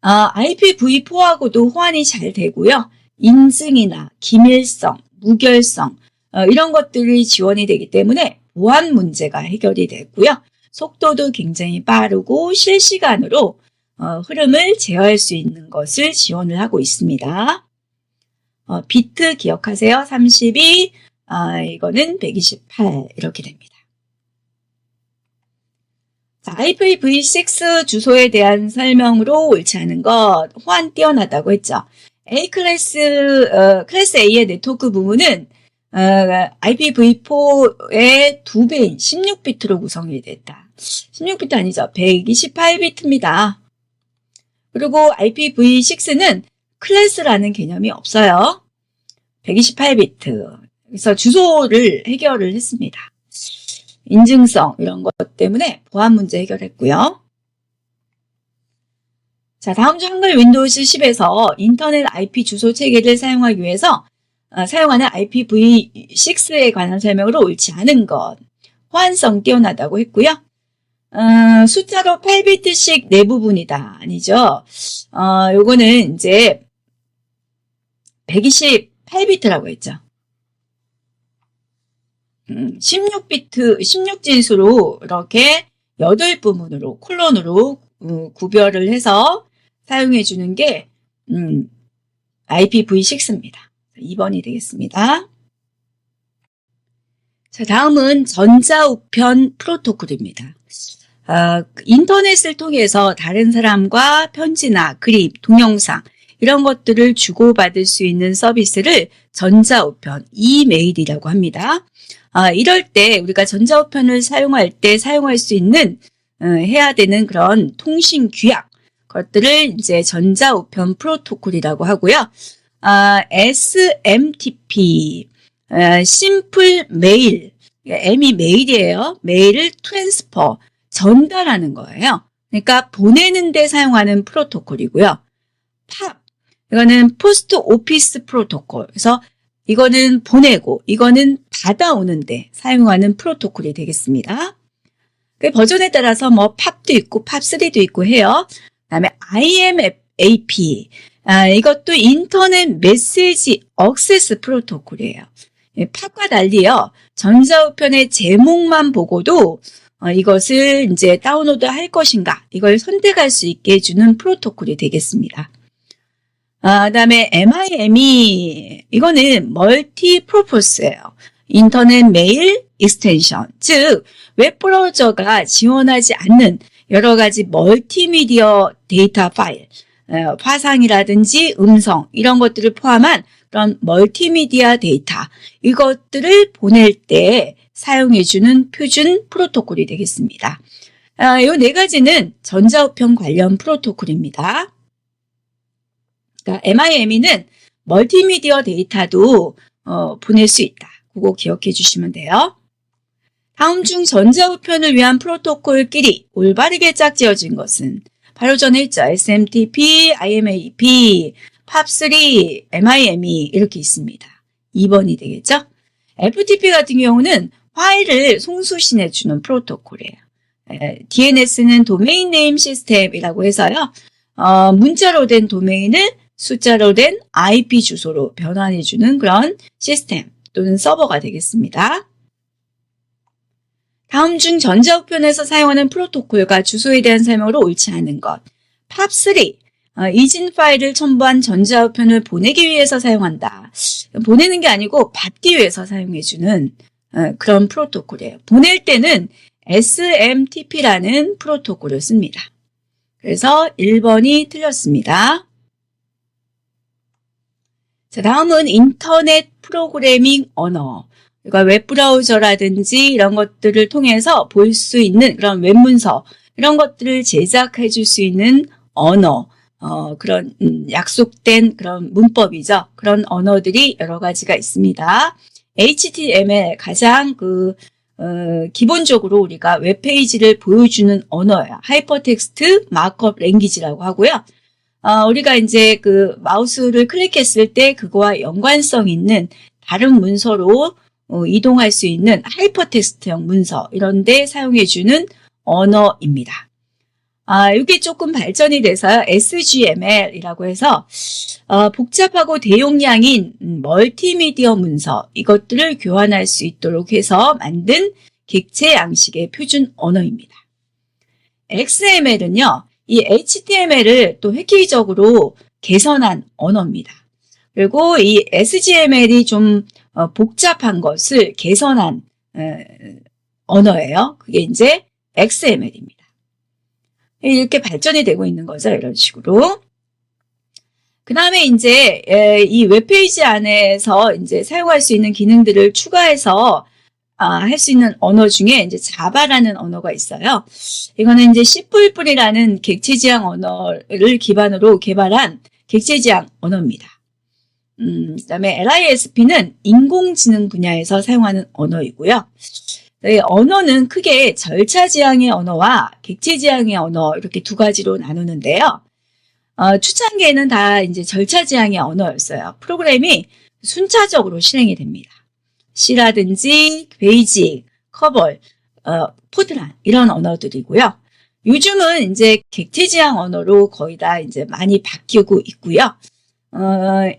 IPv4하고도 호환이 잘 되고요. 인증이나 기밀성, 무결성 이런 것들이 지원이 되기 때문에 보안 문제가 해결이 됐고요. 속도도 굉장히 빠르고 실시간으로 흐름을 제어할 수 있는 것을 지원을 하고 있습니다. 비트 기억하세요. 32, 이거는 128 이렇게 됩니다. 자, IPv6 주소에 대한 설명으로 옳지 않은 것, 호환 뛰어나다고 했죠. A 클래스 A의 네트워크 부분은 IPv4의 2배인 16비트로 구성이 됐다. 16비트 아니죠. 128비트입니다. 그리고 IPv6는 클래스라는 개념이 없어요. 128비트. 그래서 주소를 해결을 했습니다. 인증성 이런 것 때문에 보안 문제 해결했고요. 자, 다음 주 한글 윈도우즈 10에서 인터넷 IP 주소 체계를 사용하기 위해서 사용하는 IPv6에 관한 설명으로 옳지 않은 것. 호환성 뛰어나다고 했고요. 숫자로 8비트씩 내 부분이다. 아니죠. 요거는 이제 128비트라고 했죠. 16비트, 16진수로 이렇게 8부분으로, 콜론으로 구별을 해서 사용해 주는 게 IPv6입니다. 2번이 되겠습니다. 자, 다음은 전자우편 프로토콜입니다. 인터넷을 통해서 다른 사람과 편지나 그림, 동영상 이런 것들을 주고받을 수 있는 서비스를 전자우편, 이메일이라고 합니다. 이럴 때 우리가 전자우편을 사용할 때 사용할 수 있는 해야 되는 그런 통신 규약 것들을 이제 전자우편 프로토콜이라고 하고요. SMTP, 심플 메일, M이 메일이에요. 메일을 트랜스퍼, 전달하는 거예요. 그러니까 보내는 데 사용하는 프로토콜이고요. 팝, 이거는 포스트 오피스 프로토콜. 그래서 이거는 보내고 이거는 받아오는데 사용하는 프로토콜이 되겠습니다. 그 버전에 따라서 뭐 팝도 있고 팝3도 있고 해요. 그다음에 IMAP, 이것도 인터넷 메시지 억세스 프로토콜이에요. 팝과 달리요. 전자우편의 제목만 보고도 이것을 이제 다운로드 할 것인가 이걸 선택할 수 있게 해주는 프로토콜이 되겠습니다. 그다음에 MIME 이거는 멀티 프로포스예요. 인터넷 메일 익스텐션, 즉 웹브라우저가 지원하지 않는 여러 가지 멀티미디어 데이터 파일, 화상이라든지 음성 이런 것들을 포함한 그런 멀티미디어 데이터 이것들을 보낼 때 사용해주는 표준 프로토콜이 되겠습니다. 이 네 가지는 전자우편 관련 프로토콜입니다. 그러니까 MIME는 멀티미디어 데이터도 보낼 수 있다. 그거 기억해 주시면 돼요. 다음 중 전자우편을 위한 프로토콜끼리 올바르게 짝지어진 것은 바로 전에 했죠. SMTP, IMAP, 팝3, MIME 이렇게 있습니다. 2번이 되겠죠. FTP 같은 경우는 파일을 송수신해주는 프로토콜이에요. DNS는 도메인 네임 시스템이라고 해서요. 문자로 된 도메인을 숫자로 된 IP 주소로 변환해주는 그런 시스템 또는 서버가 되겠습니다. 다음 중 전자우편에서 사용하는 프로토콜과 주소에 대한 설명으로 옳지 않은 것. POP3, 이진 파일을 첨부한 전자우편을 보내기 위해서 사용한다. 보내는 게 아니고 받기 위해서 사용해주는 그런 프로토콜이에요. 보낼 때는 SMTP라는 프로토콜을 씁니다. 그래서 1번이 틀렸습니다. 자, 다음은 인터넷 프로그래밍 언어. 그러니까 웹브라우저라든지 이런 것들을 통해서 볼 수 있는 그런 웹문서, 이런 것들을 제작해 줄 수 있는 언어, 그런 약속된 그런 문법이죠. 그런 언어들이 여러 가지가 있습니다. HTML 가장 기본적으로 우리가 웹페이지를 보여주는 언어예요. 하이퍼텍스트 마크업 랭귀지라고 하고요. 우리가 이제 마우스를 클릭했을 때 그거와 연관성 있는 다른 문서로 이동할 수 있는 하이퍼텍스트형 문서, 이런 데 사용해주는 언어입니다. 이게 조금 발전이 돼서 SGML이라고 해서 복잡하고 대용량인 멀티미디어 문서, 이것들을 교환할 수 있도록 해서 만든 객체 양식의 표준 언어입니다. XML은요, 이 HTML을 또 획기적으로 개선한 언어입니다. 그리고 이 SGML이 좀 복잡한 것을 개선한 언어예요. 그게 이제 XML입니다. 이렇게 발전이 되고 있는 거죠. 이런 식으로. 그 다음에 이제 이 웹페이지 안에서 이제 사용할 수 있는 기능들을 추가해서 할 수 있는 언어 중에 이제 자바라는 언어가 있어요. 이거는 이제 C++이라는 객체 지향 언어를 기반으로 개발한 객체 지향 언어입니다. 그다음에 LISP는 인공지능 분야에서 사용하는 언어이고요. 언어는 크게 절차 지향의 언어와 객체 지향의 언어, 이렇게 두 가지로 나누는데요. 초창기에는 다 이제 절차 지향의 언어였어요. 프로그램이 순차적으로 실행이 됩니다. C라든지 베이직, 커벌, 포드란, 이런 언어들이고요. 요즘은 이제 객체 지향 언어로 거의 다 이제 많이 바뀌고 있고요.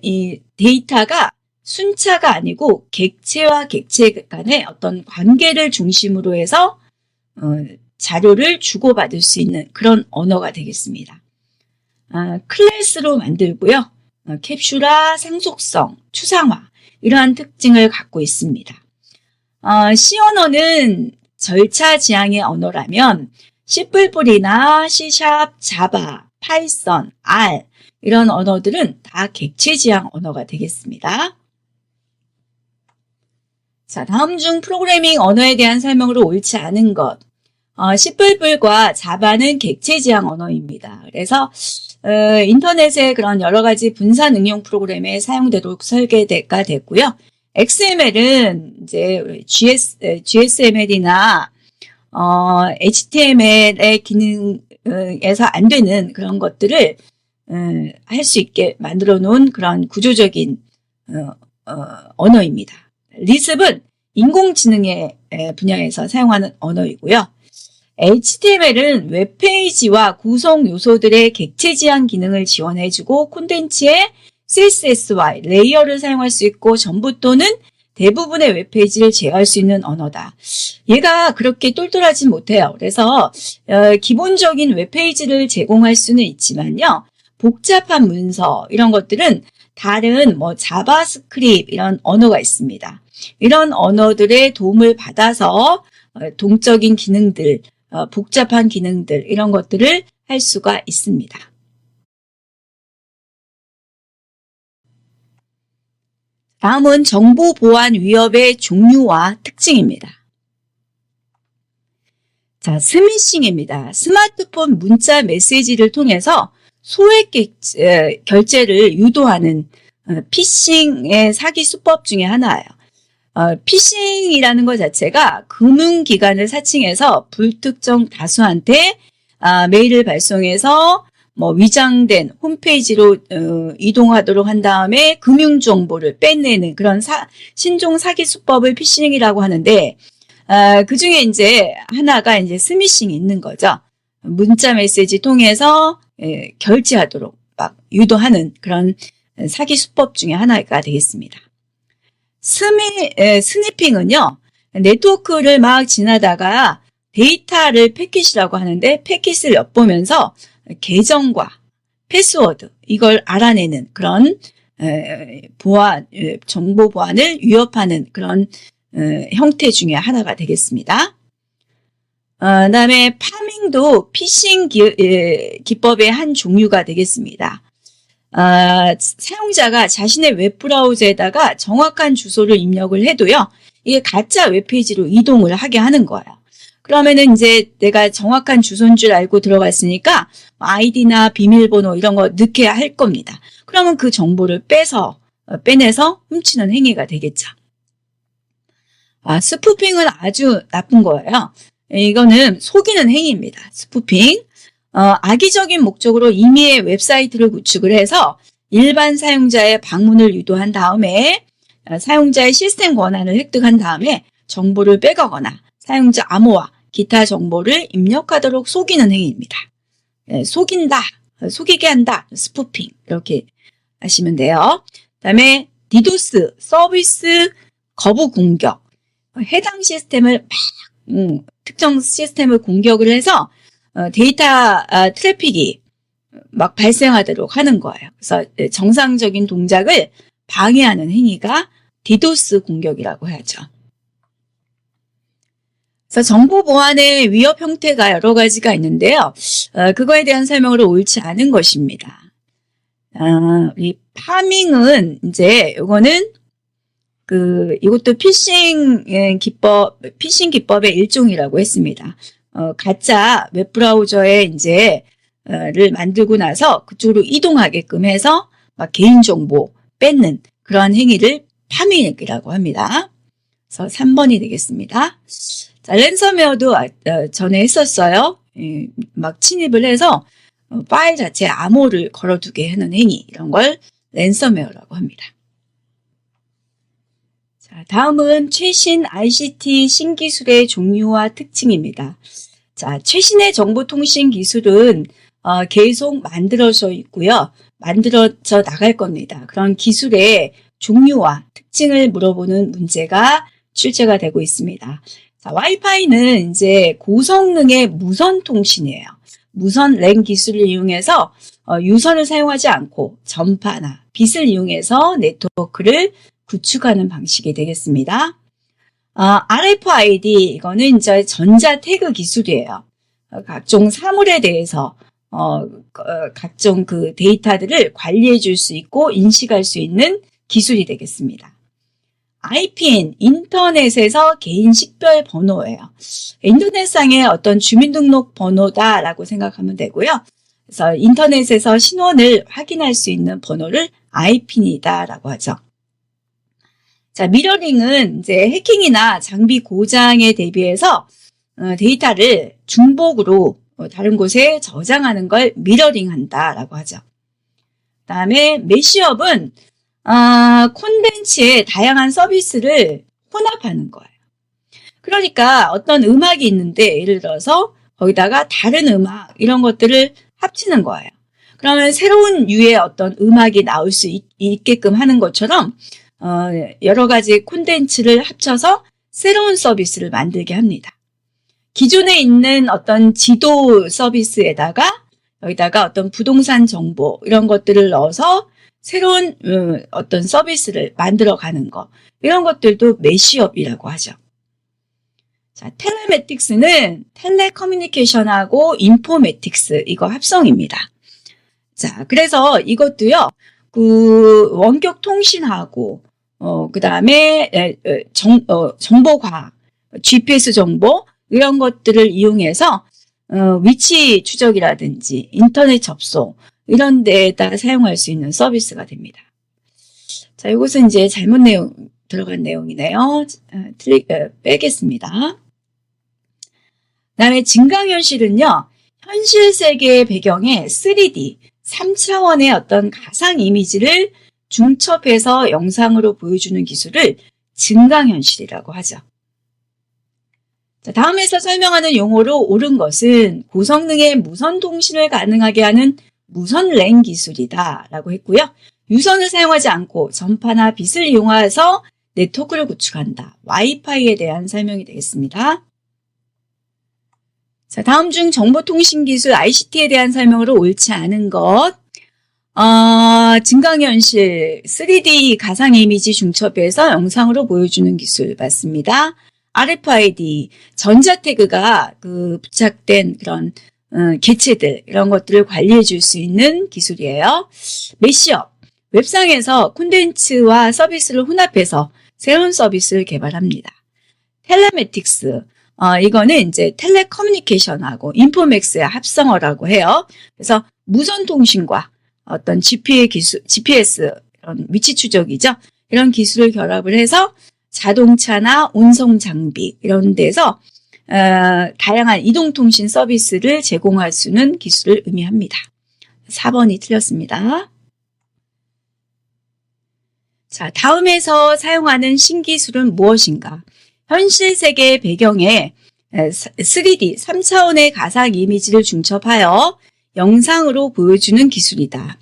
이 데이터가 순차가 아니고 객체와 객체 간의 어떤 관계를 중심으로 해서 자료를 주고받을 수 있는 그런 언어가 되겠습니다. 클래스로 만들고요. 캡슐화, 상속성, 추상화, 이러한 특징을 갖고 있습니다. C 언어는 절차 지향의 언어라면 C++이나 C#, 자바, 파이썬, R, 이런 언어들은 다 객체 지향 언어가 되겠습니다. 자, 다음 중 프로그래밍 언어에 대한 설명으로 옳지 않은 것. C++과 자바는 객체 지향 언어입니다. 그래서 인터넷의 그런 여러 가지 분산 응용 프로그램에 사용되도록 설계가 됐고요. XML은 이제 GSML이나 HTML의 기능에서 안 되는 그런 것들을 할 수 있게 만들어 놓은 그런 구조적인 언어입니다. 리습은 인공지능의 분야에서 사용하는 언어이고요. HTML은 웹페이지와 구성 요소들의 객체 지향 기능을 지원해주고 콘텐츠에 CSSY, 레이어를 사용할 수 있고 전부 또는 대부분의 웹페이지를 제어할 수 있는 언어다. 얘가 그렇게 똘똘하진 못해요. 그래서 기본적인 웹페이지를 제공할 수는 있지만요. 복잡한 문서, 이런 것들은 다른 자바스크립트 이런 언어가 있습니다. 이런 언어들의 도움을 받아서 동적인 기능들, 복잡한 기능들, 이런 것들을 할 수가 있습니다. 다음은 정보 보안 위협의 종류와 특징입니다. 자, 스미싱입니다. 스마트폰 문자 메시지를 통해서 소액 결제를 유도하는 피싱의 사기 수법 중에 하나예요. 피싱이라는 것 자체가 금융기관을 사칭해서 불특정 다수한테 메일을 발송해서 위장된 홈페이지로 이동하도록 한 다음에 금융정보를 빼내는 그런 신종 사기 수법을 피싱이라고 하는데, 그 중에 이제 하나가 이제 스미싱이 있는 거죠. 문자 메시지 통해서 결제하도록 막 유도하는 그런 사기 수법 중에 하나가 되겠습니다. 스니핑은요, 네트워크를 막 지나다가 데이터를 패킷이라고 하는데 패킷을 엿보면서 계정과 패스워드 이걸 알아내는 그런 정보 보안을 위협하는 그런 형태 중에 하나가 되겠습니다. 그다음에 파밍도 피싱 기법의 한 종류가 되겠습니다. 사용자가 자신의 웹브라우저에다가 정확한 주소를 입력을 해도요, 이게 가짜 웹페이지로 이동을 하게 하는 거예요. 그러면은 이제 내가 정확한 주소인 줄 알고 들어갔으니까 아이디나 비밀번호 이런 거 넣게 할 겁니다. 그러면 그 정보를 빼내서 훔치는 행위가 되겠죠. 스푸핑은 아주 나쁜 거예요. 이거는 속이는 행위입니다. 스푸핑. 악의적인 목적으로 임의의 웹사이트를 구축을 해서 일반 사용자의 방문을 유도한 다음에 사용자의 시스템 권한을 획득한 다음에 정보를 빼가거나 사용자 암호와 기타 정보를 입력하도록 속이는 행위입니다. 속인다, 속이게 한다, 스푸핑 이렇게 하시면 돼요. 그다음에 디도스, 서비스 거부 공격. 해당 시스템을 특정 시스템을 공격을 해서 데이터 트래픽이 막 발생하도록 하는 거예요. 그래서 정상적인 동작을 방해하는 행위가 디도스 공격이라고 하죠. 그래서 정보 보안의 위협 형태가 여러 가지가 있는데요. 그거에 대한 설명으로 옳지 않은 것입니다. 이 파밍은 이제 이거는 이것도 피싱 기법의 일종이라고 했습니다. 가짜 웹브라우저에 를 만들고 나서 그쪽으로 이동하게끔 해서 막 개인정보 뺏는 그러한 행위를 파밍이라고 합니다. 그래서 3번이 되겠습니다. 자, 랜섬웨어도 전에 했었어요. 막 침입을 해서 파일 자체에 암호를 걸어두게 하는 행위, 이런 걸 랜섬웨어라고 합니다. 자, 다음은 최신 ICT 신기술의 종류와 특징입니다. 자, 최신의 정보통신 기술은 계속 만들어져 있고요. 만들어져 나갈 겁니다. 그런 기술의 종류와 특징을 물어보는 문제가 출제가 되고 있습니다. 자, 와이파이는 이제 고성능의 무선 통신이에요. 무선 랜 기술을 이용해서 유선을 사용하지 않고 전파나 빛을 이용해서 네트워크를 구축하는 방식이 되겠습니다. RFID 이거는 이제 전자 태그 기술이에요. 각종 사물에 대해서 각종 그 데이터들을 관리해 줄 수 있고 인식할 수 있는 기술이 되겠습니다. IPN, 인터넷에서 개인 식별 번호예요. 인터넷상의 어떤 주민등록 번호다라고 생각하면 되고요. 그래서 인터넷에서 신원을 확인할 수 있는 번호를 IPN이다라고 하죠. 자, 미러링은 이제 해킹이나 장비 고장에 대비해서 데이터를 중복으로 다른 곳에 저장하는 걸 미러링한다라고 하죠. 그다음에 매시업은 콘텐츠의 다양한 서비스를 혼합하는 거예요. 그러니까 어떤 음악이 있는데 예를 들어서 거기다가 다른 음악 이런 것들을 합치는 거예요. 그러면 새로운 유의 어떤 음악이 나올 수 있게끔 하는 것처럼 여러 가지 콘텐츠를 합쳐서 새로운 서비스를 만들게 합니다. 기존에 있는 어떤 지도 서비스에다가 여기다가 어떤 부동산 정보 이런 것들을 넣어서 새로운 어떤 서비스를 만들어가는 거, 이런 것들도 매시업이라고 하죠. 자, 텔레매틱스는 텔레커뮤니케이션하고 인포매틱스 이거 합성입니다. 자, 그래서 이것도요, 원격 통신하고 그 다음에 정보과학, GPS 정보 이런 것들을 이용해서 위치 추적이라든지 인터넷 접속 이런 데에다 사용할 수 있는 서비스가 됩니다. 자, 이것은 이제 잘못 들어간 내용이네요. 빼겠습니다. 그다음에 증강현실은요, 현실 세계의 배경에 3D, 3차원의 어떤 가상 이미지를 중첩해서 영상으로 보여주는 기술을 증강현실이라고 하죠. 자, 다음에서 설명하는 용어로 옳은 것은 고성능의 무선 통신을 가능하게 하는 무선 랜 기술이다 라고 했고요. 유선을 사용하지 않고 전파나 빛을 이용해서 네트워크를 구축한다. 와이파이에 대한 설명이 되겠습니다. 자, 다음 중 정보통신기술 ICT에 대한 설명으로 옳지 않은 것. 증강현실 3D 가상 이미지 중첩해서 영상으로 보여주는 기술 맞습니다. RFID 전자태그가 부착된 그런 개체들 이런 것들을 관리해 줄 수 있는 기술이에요. 메시업 웹상에서 콘텐츠와 서비스를 혼합해서 새로운 서비스를 개발합니다. 텔레매틱스 이거는 이제 텔레커뮤니케이션하고 인포맥스의 합성어라고 해요. 그래서 무선 통신과 어떤 GPS 이런 위치 추적이죠. 이런 기술을 결합을 해서 자동차나 운송 장비 이런 데서 다양한 이동통신 서비스를 제공할 수 있는 기술을 의미합니다. 4번이 틀렸습니다. 자, 다음에서 사용하는 신기술은 무엇인가? 현실 세계의 배경에 3D, 3차원의 가상 이미지를 중첩하여 영상으로 보여주는 기술이다.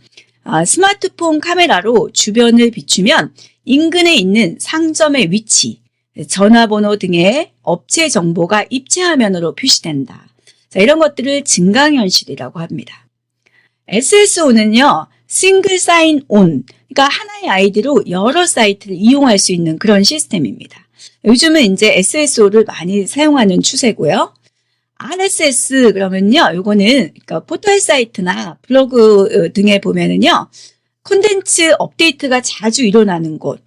스마트폰 카메라로 주변을 비추면 인근에 있는 상점의 위치, 전화번호 등의 업체 정보가 입체화면으로 표시된다. 자, 이런 것들을 증강현실이라고 합니다. SSO는요, 싱글 사인 온, 그러니까 하나의 아이디로 여러 사이트를 이용할 수 있는 그런 시스템입니다. 요즘은 이제 SSO를 많이 사용하는 추세고요. RSS 그러면요, 요거는 그러니까 포털 사이트나 블로그 등에 보면은요, 콘텐츠 업데이트가 자주 일어나는 곳,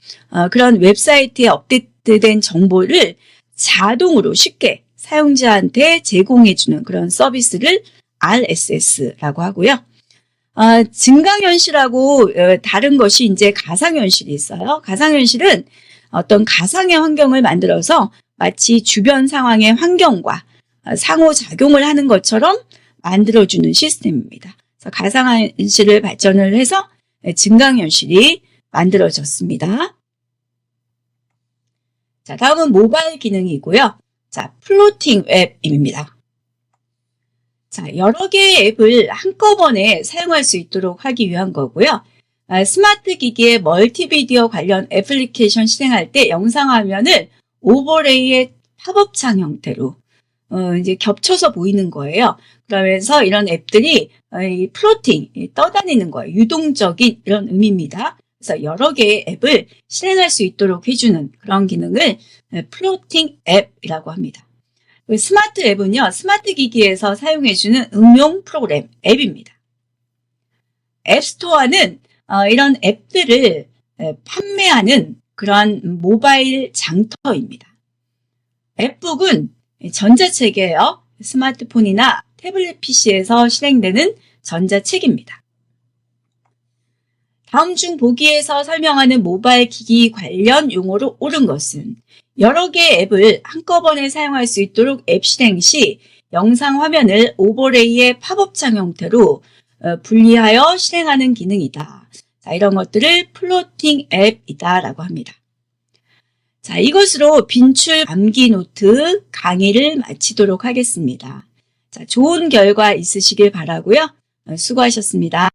그런 웹사이트에 업데이트된 정보를 자동으로 쉽게 사용자한테 제공해주는 그런 서비스를 RSS라고 하고요. 증강현실하고 다른 것이 이제 가상현실이 있어요. 가상현실은 어떤 가상의 환경을 만들어서 마치 주변 상황의 환경과 상호작용을 하는 것처럼 만들어주는 시스템입니다. 그래서 가상현실을 발전을 해서 증강현실이 만들어졌습니다. 자, 다음은 모바일 기능이고요. 자, 플로팅 웹입니다. 자, 여러 개의 앱을 한꺼번에 사용할 수 있도록 하기 위한 거고요. 스마트 기기의 멀티비디오 관련 애플리케이션 실행할 때 영상 화면을 오버레이의 팝업창 형태로 이제 겹쳐서 보이는 거예요. 그러면서 이런 앱들이 플로팅, 떠다니는 거예요. 유동적인 이런 의미입니다. 그래서 여러 개의 앱을 실행할 수 있도록 해주는 그런 기능을 플로팅 앱이라고 합니다. 스마트 앱은요, 스마트 기기에서 사용해주는 응용 프로그램 앱입니다. 앱스토어는 이런 앱들을 판매하는 그러한 모바일 장터입니다. 앱북은 전자책이에요. 스마트폰이나 태블릿 PC에서 실행되는 전자책입니다. 다음 중 보기에서 설명하는 모바일 기기 관련 용어로 옳은 것은 여러 개의 앱을 한꺼번에 사용할 수 있도록 앱 실행 시 영상 화면을 오버레이의 팝업창 형태로 분리하여 실행하는 기능이다. 자, 이런 것들을 플로팅 앱이다라고 합니다. 자, 이것으로 빈출 암기 노트 강의를 마치도록 하겠습니다. 자, 좋은 결과 있으시길 바라고요. 수고하셨습니다.